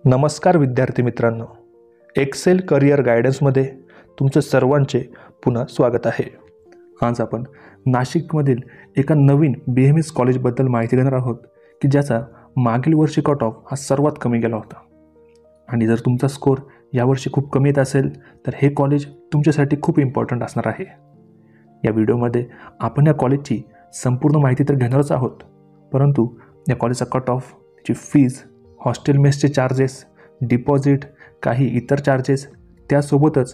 नमस्कार विद्यार्थी मित्रांनो, एक्सेल करिअर गायडन्समध्ये तुमचं सर्वांचे पुन्हा स्वागत आहे. आज आपण नाशिकमधील एका नवीन BMS कॉलेजबद्दल माहिती घेणार आहोत की ज्याचा मागील वर्षी कट ऑफ हा सर्वात कमी गेला होता. आणि जर तुमचा स्कोर यावर्षी खूप कमी येत असेल तर हे कॉलेज तुमच्यासाठी खूप इम्पॉर्टंट असणार आहे. या व्हिडिओमध्ये आपण या कॉलेजची संपूर्ण माहिती तर घेणारच आहोत, परंतु या कॉलेजचा कट ऑफ, त्याची फीज, हॉस्टेल मेसचे चार्जेस, डिपॉझिट, काही इतर चार्जेस, त्यासोबतच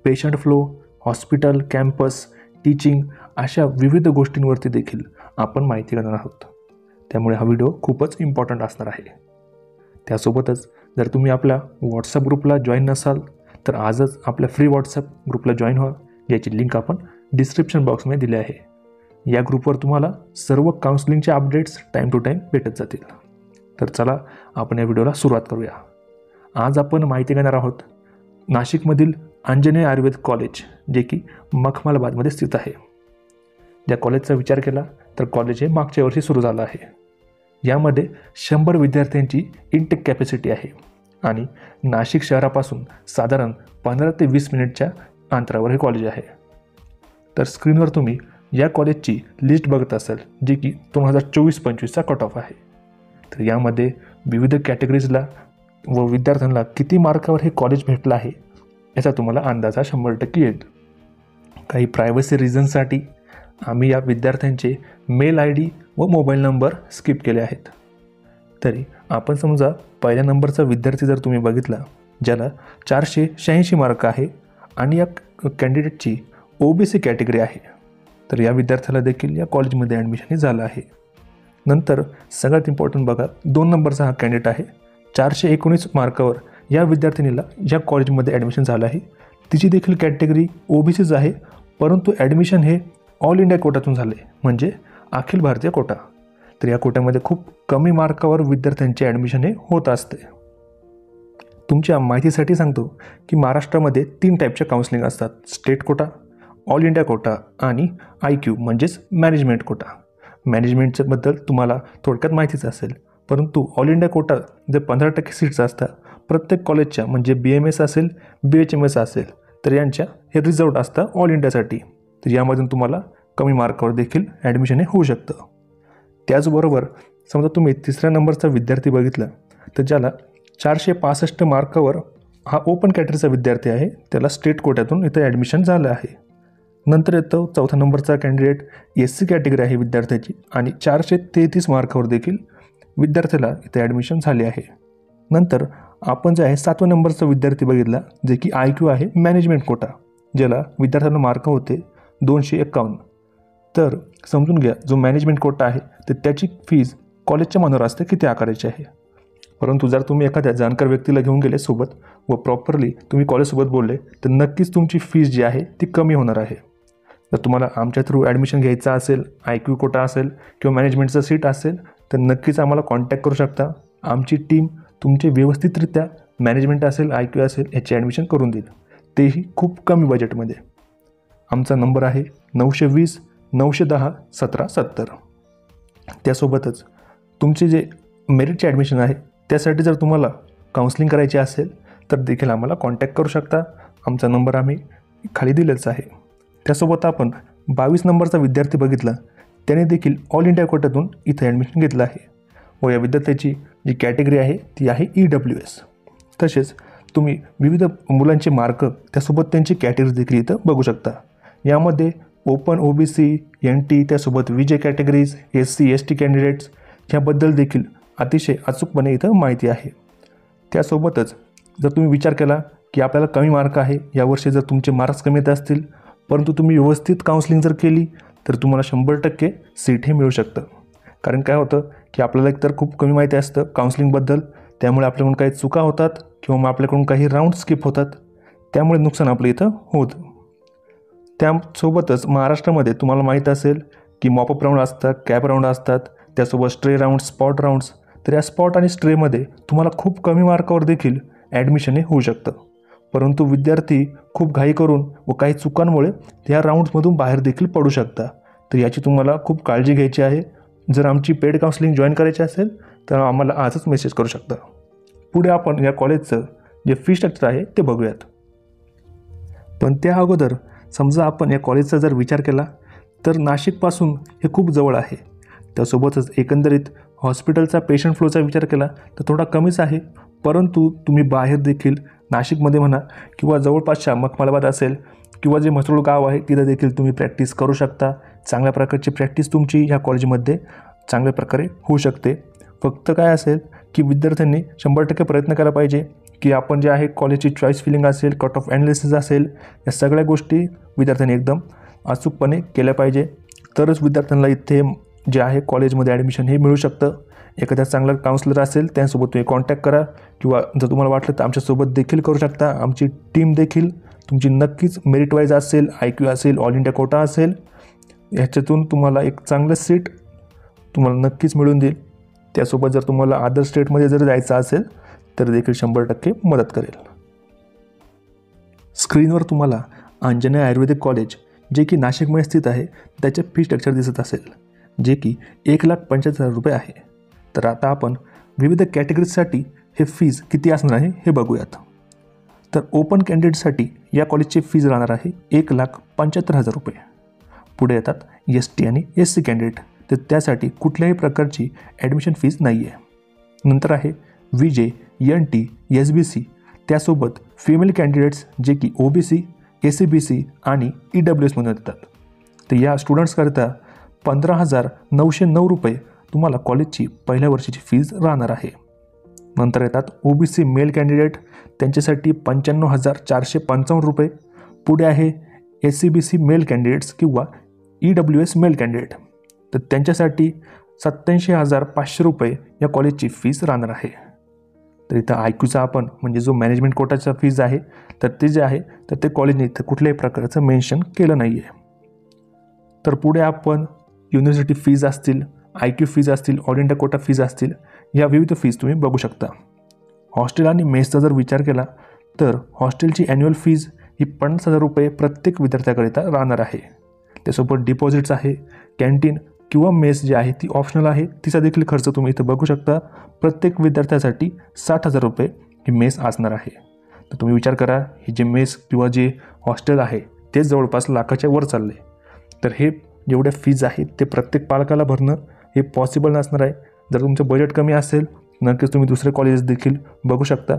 patient flow, hospital, campus, teaching अशा विविध गोष्टींवरती देखील आपण माहिती घेणार आहोत. त्यामुळे हा व्हिडिओ खूपच इम्पॉर्टंट असणार आहे. त्यासोबतच जर तुम्ही आपल्या व्हॉट्सअप ग्रुपला जॉईन नसाल तर आजच आपल्या फ्री व्हॉट्सअप ग्रुपला जॉईन व्हा. याची लिंक आपण डिस्क्रिप्शन बॉक्समध्ये दिली आहे. या ग्रुपवर तुम्हाला सर्व काउन्सिलिंगचे अपडेट्स टाईम टू टाईम भेटत जातील. तर चला आपण या व्हिडिओला सुरुवात करूया. आज आपण माहिती घेणार आहोत नाशिकमधील अंजनेय आयुर्वेद कॉलेज, जे की मखमलाबादमध्ये स्थित आहे. या कॉलेजचा विचार केला तर कॉलेज हे मागच्या वर्षी सुरू झालं आहे. यामध्ये 100 विद्यार्थ्यांची इनटेक कॅपॅसिटी आहे आणि नाशिक शहरापासून साधारण 15 ते 20 मिनिटच्या अंतरावर हे कॉलेज आहे. तर स्क्रीनवर तुम्ही या कॉलेजची लिस्ट बघत असाल, जी की 2024-25चा कट ऑफ आहे. तर यामध्ये विविध कॅटेगरीजला व विद्यार्थ्यांना किती मार्कावर हे कॉलेज भेटलं आहे याचा तुम्हाला अंदाजा 100% येईल. काही प्रायव्हसी रिझनसाठी आम्ही या विद्यार्थ्यांचे मेल ID व मोबाईल नंबर स्किप केले आहेत. तरी आपण समजा पहिल्या नंबरचा विद्यार्थी जर तुम्ही बघितला, ज्याला 486 मार्क आहे आणि या कॅन्डिडेटची OBC कॅटेगरी आहे, तर या विद्यार्थ्याला देखील या कॉलेजमध्ये ॲडमिशन झालं आहे. नंतर सगळ्यात इम्पॉर्टंट बघा, 2 नंबरचा हा कॅन्डिडेट आहे. 419 मार्कावर या विद्यार्थिनीला या कॉलेजमध्ये ॲडमिशन झालं आहे. तिची देखील कॅटेगरी OBCच आहे, परंतु ॲडमिशन हे ऑल इंडिया कोटातून झाले, म्हणजे अखिल भारतीय कोटा. तर या कोट्यामध्ये खूप कमी मार्कावर विद्यार्थ्यांचे ॲडमिशन हे होत असते. तुमच्या माहितीसाठी सांगतो की महाराष्ट्रामध्ये 3 टाईपच्या काउन्सिलिंग असतात: state quota, all India quota आणि IQ म्हणजेच मॅनेजमेंट कोटा. मॅनेजमेंटच्या बद्दल तुम्हाला थोडक्यात माहितीच असेल, परंतु ऑल इंडिया कोटा जे 15% सीट्स असतात प्रत्येक कॉलेजच्या, म्हणजे BMS असेल, BHMS असेल, तर यांच्या हे रिझर्व्ड असतं ऑल इंडियासाठी. तर यामधून तुम्हाला कमी मार्कावर देखील ॲडमिशन हे होऊ शकतं. त्याचबरोबर समजा तुम्ही 3ऱ्या नंबरचा विद्यार्थी बघितला, तर ज्याला 465 मार्कावर हा ओपन कॅटेगरीचा विद्यार्थी आहे, त्याला स्टेट कोट्यातून इथं ॲडमिशन झालं आहे. नंतर येतो 4थ्या नंबरचा कॅन्डिडेट, SC कॅटेगरी आहे विद्यार्थ्याची आणि 433 मार्कावर देखील विद्यार्थ्याला इथे ॲडमिशन झाले आहे. नंतर आपण जे आहे 7व्या नंबरचा विद्यार्थी बघितला, जे की IQ आहे मॅनेजमेंट कोटा, ज्याला विद्यार्थ्यांना मार्क होते 251. तर समजून घ्या, जो मॅनेजमेंट कोटा आहे तर त्याची फीज कॉलेजच्या मनावर असते किती आकाराची आहे. परंतु जर तुम्ही एखाद्या जाणकार व्यक्तीला घेऊन गेले सोबत व प्रॉपरली तुम्ही कॉलेजसोबत बोलले तर नक्कीच तुमची फीज जी आहे ती कमी होणार आहे. जर तुम्हाला आमच्या थ्रू ॲडमिशन घ्यायचं असेल, IQ कोटा असेल किंवा मॅनेजमेंटचं सीट असेल, तर नक्कीच आम्हाला कॉन्टॅक्ट करू शकता. आमची टीम तुमचे व्यवस्थितरित्या मॅनेजमेंट असेल, IQ असेल याची ॲडमिशन करून देईल, तेही खूप कमी बजेटमध्ये. आमचा नंबर आहे 920 910 1770. त्यासोबतच तुमचे जे मेरिटचे ॲडमिशन आहे त्यासाठी जर तुम्हाला काउन्सिलिंग करायची असेल तर देखील आम्हाला कॉन्टॅक्ट करू शकता. आमचा नंबर आम्ही खाली दिलेलाच आहे. त्यासोबत आपण 22 नंबरचा विद्यार्थी बघितला, त्याने देखील ऑल इंडिया कोट्यातून इथं ॲडमिशन घेतलं आहे व या विद्यार्थ्याची जी कॅटेगरी आहे ती आहे EWS. तसेच तुम्ही विविध मुलांचे मार्क त्यासोबत त्यांची कॅटेगरी देखील इथं बघू शकता. यामध्ये ओपन, OBC, NT, त्यासोबत VJ categories, SC ST candidates ह्याबद्दल देखील अतिशय अचूकपणे इथं माहिती आहे. त्यासोबतच जर तुम्ही विचार केला की आपल्याला कमी मार्क आहे, यावर्षी जर तुमचे मार्क्स कमी येत असतील परंतु तुम्ही व्यवस्थित काउन्सिलिंग जर केली तर तुम्हाला 100% सीट हे मिळू शकतं. कारण काय होतं की आपल्याला एकतर खूप कमी माहिती असतं काउन्सिलिंगबद्दल, त्यामुळे आपल्याकडून काही चुका होतात किंवा मग आपल्याकडून काही राऊंड स्किप होतात, त्यामुळे नुकसान आपलं इथं होतं. त्यासोबतच महाराष्ट्रामध्ये तुम्हाला माहीत असेल की मॉपअप राऊंड असतात, कॅप राऊंड असतात, त्यासोबत स्ट्रे राऊंड, स्पॉट राऊंड्स. तर या स्पॉट आणि स्ट्रेमध्ये तुम्हाला खूप कमी मार्कावर देखील ॲडमिशन हे होऊ शकतं, परंतु विद्यार्थी खूप घाई करून व काही चुकांमुळे या राऊंड्समधून बाहेर देखील पडू शकता. तर याची तुम्हाला खूप काळजी घ्यायची आहे. जर आमची पेड काउन्सिलिंग जॉईन करायची असेल तर आम्हाला आजच मेसेज करू शकता. पुढे आपण या कॉलेजचं जे फी स्ट्रक्चर आहे ते बघूयात. पण त्या अगोदर समजा आपण या कॉलेजचा जर विचार केला तर नाशिकपासून हे खूप जवळ आहे. त्यासोबतच एकंदरीत हॉस्पिटलचा पेशंट फ्लोचा विचार केला तर थोडा कमीच आहे, परंतु तुम्ही बाहेर देखील नाशिकमध्ये म्हणा किंवा जवळपासच्या मखमलाबाद असेल किंवा जे म्हसरूळ गाव आहे तिथं देखील तुम्ही प्रॅक्टिस करू शकता. चांगल्या प्रकारची प्रॅक्टिस तुमची ह्या कॉलेजमध्ये चांगल्या प्रकारे होऊ शकते. फक्त काय असेल की विद्यार्थ्यांनी 100% प्रयत्न केला पाहिजे की आपण जे आहे कॉलेजची चॉईस फिलिंग असेल, कट ऑफ ॲनालिसिस असेल, या सगळ्या गोष्टी विद्यार्थ्यांनी एकदम अचूकपणे केल्या पाहिजे. तरच विद्यार्थ्यांना इथे जे आहे कॉलेजमध्ये ॲडमिशन हे मिळू शकतं. एखाद्या चांगला काउन्सिलर असेल त्यांसोबत तुम्ही कॉन्टॅक्ट करा किंवा जर तुम्हाला वाटलं तर आमच्यासोबत देखील करू शकता. आमची टीम देखील तुमची नक्कीच मेरिट वाईज असेल, IQ असेल, ऑल इंडिया कोटा असेल, ह्याच्यातून तुम्हाला एक चांगलं सीट तुम्हाला नक्कीच मिळून देईल. त्यासोबत जर तुम्हाला अदर स्टेटमध्ये जर जायचं असेल तर देखील 100% मदत करेल. स्क्रीनवर तुम्हाला अंजनेय आयुर्वेदिक कॉलेज जे की नाशिकमध्ये स्थित आहे त्याचे फी स्ट्रक्चर दिसत असेल, जे की 1,75,000 रुपये आहे. तर आता आपण विविध कॅटेगरीजसाठी हे फीज किती असणार आहे हे बघूयात. तर ओपन कॅन्डिडेटसाठी या कॉलेजची फीज राहणार आहे 1,75,000 रुपये. पुढे येतात ST आणि SC कॅन्डिडेट, तर त्यासाठी कुठल्याही प्रकारची ॲडमिशन फीज नाही आहे. नंतर आहे VJ, NT, SBC, त्यासोबत फिमेल कॅन्डिडेट्स जे की OBC, SCBC आणि EWSमधून येतात. तर या स्टुडंट्सकरिता 15,909 रुपये तुम्हाला कॉलेजची पहिल्या वर्षाची फीज राहणार आहे. नंतर येतात OBC मेल कॅन्डिडेट, त्यांच्यासाठी 95,455 रुपये. पुढे आहे SCBC मेल कॅन्डिडेट्स किंवा EWS मेल कॅन्डिडेट, तर त्यांच्यासाठी 87,500 रुपये या कॉलेजची फीज राहणार आहे. तर इथं IQचा आपण म्हणजे जो मॅनेजमेंट कोटाचा फीज आहे तर ते जे आहे तर ते कॉलेजने इथं कुठल्याही प्रकारचं मेन्शन केलं नाही आहे. तर पुढे आपण युनिव्हर्सिटी फीज असतील, IQ फीज असतील, ऑल इंडिया कोटा फीज असतील, या विविध फीज तुम्ही बघू शकता. हॉस्टेल आणि मेसचा जर विचार केला तर हॉस्टेलची ॲन्युअल फीज ही 50,000 रुपये प्रत्येक विद्यार्थ्याकरिता राहणार आहे. त्यासोबत डिपॉझिट्स आहे, कॅन्टीन किंवा मेस जी आहे ती ऑप्शनल आहे, तिचा देखील खर्च तुम्ही इथं बघू शकता. प्रत्येक विद्यार्थ्यासाठी 60,000 रुपये ही मेस असणार आहे. तर तुम्ही विचार करा, हे जे मेस किंवा जे हॉस्टेल आहे ते जवळपास लाखाच्या वर चालले. तर हे जेवढ्या फीज आहेत ते प्रत्येक पालकाला भरणं हे पॉसिबल नसणार आहे. जर तुमचं बजेट कमी असेल नक्कीच तुम्ही दुसरे कॉलेजेस देखील बघू शकता.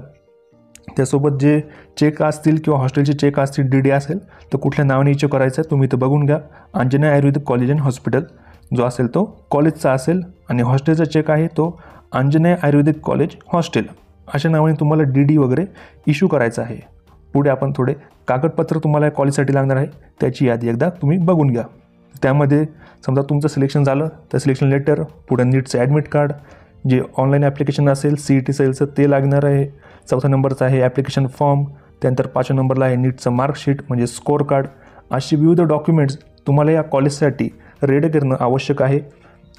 त्यासोबत जे चेक असतील किंवा हॉस्टेलचे चेक असतील, DD असेल तर कुठल्या नावाने इश्यू करायचं तुम्ही इथं बघून घ्या. अंजनेय आयुर्वेदिक कॉलेज अँड हॉस्पिटल जो असेल तो कॉलेजचा असेल आणि हॉस्टेलचा चेक आहे तो अंजनेय आयुर्वेदिक कॉलेज हॉस्टेल अशा नावाने तुम्हाला DD वगैरे इश्यू करायचं आहे. पुढे आपण थोडे कागदपत्र तुम्हाला या कॉलेजसाठी लागणार आहे त्याची यादी एकदा तुम्ही बघून घ्या. त्यामध्ये समजा तुमचं सिलेक्शन झालं तर सिलेक्शन लेटर, पुढे नीटचं ॲडमिट कार्ड, जे ऑनलाईन ॲप्लिकेशन असेल CET सेलचं ते लागणार आहे. 4थ्या नंबरचं आहे ॲप्लिकेशन फॉर्म, त्यानंतर 5व्या नंबरला आहे नीटचं मार्कशीट म्हणजे स्कोअर कार्ड. अशी विविध डॉक्युमेंट्स तुम्हाला या कॉलेजसाठी रेडी करणं आवश्यक आहे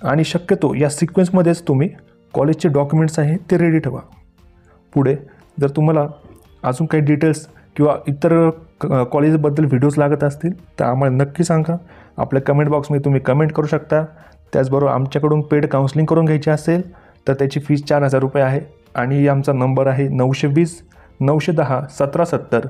आणि शक्यतो या सिक्वेन्समध्येच तुम्ही कॉलेजचे डॉक्युमेंट्स आहे ते रेडी ठेवा. पुढे जर तुम्हाला अजून काही डिटेल्स किंवा इतर कॉलेजबद्दल व्हिडिओज लागत असतील तर आम्हाला नक्की सांगा. आपल्या कमेंट बॉक्समध्ये तुम्ही कमेंट करू शकता. त्याचबरोबर आमच्याकडून पेड काउन्सिलिंग करून घ्यायची असेल तर त्याची फीस 4,000 रुपये आहे आणि आमचा नंबर आहे 920 910 1770.